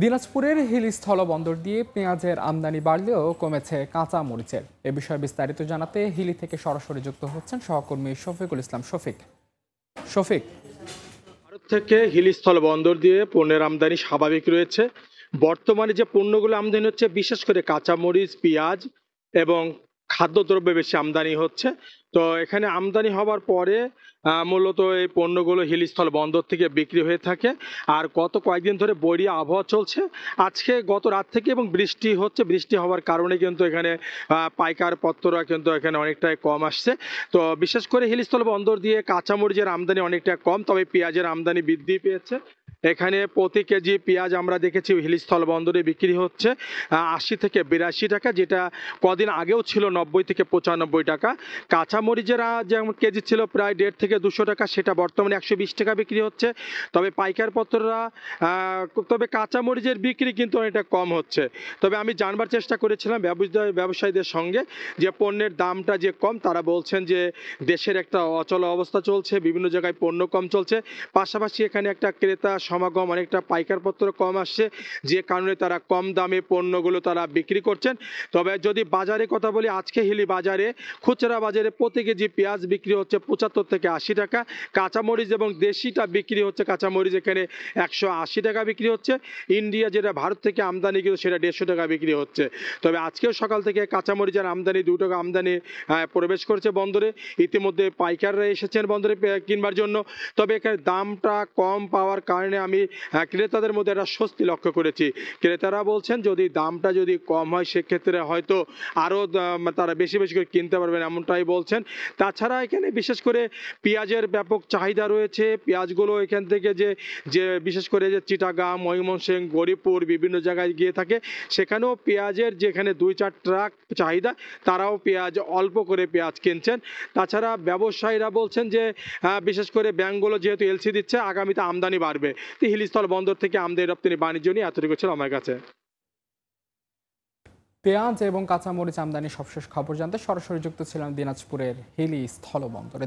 দিনাজপুরের হিল স্থলবন্দর দিয়ে পেঁয়াজের আমদানি বাড়লেও কমেছে কাঁচা মরিচের। এ বিষয়ে বিস্তারিত জানাতে হিলি থেকে সরাসরি যুক্ত হচ্ছেন সহকর্মী শফিকুল ইসলাম শফিক। শফিক, ভারত থেকে হিল স্থলবন্দর দিয়ে পণ্যের আমদানি স্বাভাবিক রয়েছে। বর্তমানে যে পণ্যগুলো আমদানি হচ্ছে, বিশেষ করে কাঁচামরিচ, পেঁয়াজ এবং খাদ্যদ্রব্য বেশি আমদানি হচ্ছে। তো এখানে আমদানি হওয়ার পরে মূলত এই পণ্যগুলো হিল স্থলবন্দর থেকে বিক্রি হয়ে থাকে। আর গত কয়েকদিন ধরে বৈরী আবহাওয়া চলছে। আজকে গত রাত থেকে এবং বৃষ্টি হচ্ছে, বৃষ্টি হওয়ার কারণে কিন্তু এখানে পাইকার পত্ররা কিন্তু এখানে অনেকটাই কম আসছে। তো বিশেষ করে হিল স্থলবন্দর দিয়ে কাঁচামরিচের আমদানি অনেকটা কম, তবে পেঁয়াজের আমদানি বৃদ্ধি পেয়েছে। এখানে প্রতি কেজি পেঁয়াজ আমরা দেখেছি হিল স্থলবন্দরে বিক্রি হচ্ছে ৮০ থেকে ৮২ টাকা, যেটা কদিন আগেও ছিল ৯০ থেকে ৯৫ টাকা। কাঁচামরিচের যেমন কেজি ছিল প্রায় ১৫০ থেকে ২০০ টাকা, সেটা বর্তমানে ১২০ টাকা বিক্রি হচ্ছে। তবে পাইকার পত্ররা তবে কাঁচামরিচের বিক্রি কিন্তু অনেকটা কম হচ্ছে। তবে আমি জানবার চেষ্টা করেছিলাম ব্যবসায়ীদের সঙ্গে যে পণ্যের দামটা যে কম, তারা বলছেন যে দেশের একটা অচল অবস্থা চলছে, বিভিন্ন জায়গায় পণ্য কম চলছে, পাশাপাশি এখানে একটা ক্রেতা সমাগম, অনেকটা পাইকারপত্র কম আসছে, যে কারণে তারা কম দামে পণ্যগুলো তারা বিক্রি করছেন। তবে যদি বাজারে কথা বলি, আজকে হিলি বাজারে খুচরা বাজারে প্রতি কেজি পেঁয়াজ বিক্রি হচ্ছে ৭৫ থেকে ৮০ টাকা, কাঁচামরিচ এবং দেশিটা বিক্রি হচ্ছে, কাঁচামরিচ এখানে ১৮০ টাকা বিক্রি হচ্ছে। ইন্ডিয়া যেটা ভারত থেকে আমদানি কিন্তু সেটা ১৫০ টাকা বিক্রি হচ্ছে। তবে আজকেও সকাল থেকে কাঁচামরিচের আমদানি ২ টাকা আমদানি প্রবেশ করেছে বন্দরে। ইতিমধ্যে পাইকাররা এসেছেন বন্দরে কিনবার জন্য। তবে এখানে দামটা কম পাওয়ার কারণে আমি ক্রেতাদের মধ্যে একটা স্বস্তি লক্ষ্য করেছি। ক্রেতারা বলছেন যদি দামটা যদি কম হয়, সেক্ষেত্রে হয়তো আরও তারা বেশি বেশি করে কিনতে পারবেন, এমনটাই বলছেন। তাছাড়া এখানে বিশেষ করে পেঁয়াজের ব্যাপক চাহিদা রয়েছে। পেঁয়াজগুলো এখান থেকে যে যে বিশেষ করে যে চিটাগাং, ময়মনসিংহ, গরিপুর বিভিন্ন জায়গায় গিয়ে থাকে, সেখানেও পেঁয়াজের যেখানে ২-৪ ট্রাক চাহিদা, তারাও পেঁয়াজ অল্প করে পেঁয়াজ কিনছেন। তাছাড়া ব্যবসায়ীরা বলছেন যে বিশেষ করে ব্যাংকগুলো যেহেতু এলসি দিচ্ছে, আগামীতে আমদানি বাড়বে। তো হিলিস্থল বন্দর থেকে আমদানি রপ্তানি বাণিজ্য নিয়ে এতটুকু ছিল আমার কাছে। পেঁয়াজ এবং কাঁচামরিচ আমদানির সবশেষ খবর জানতে সরাসরি যুক্ত ছিলাম দিনাজপুরের হিলি স্থলবন্দরে।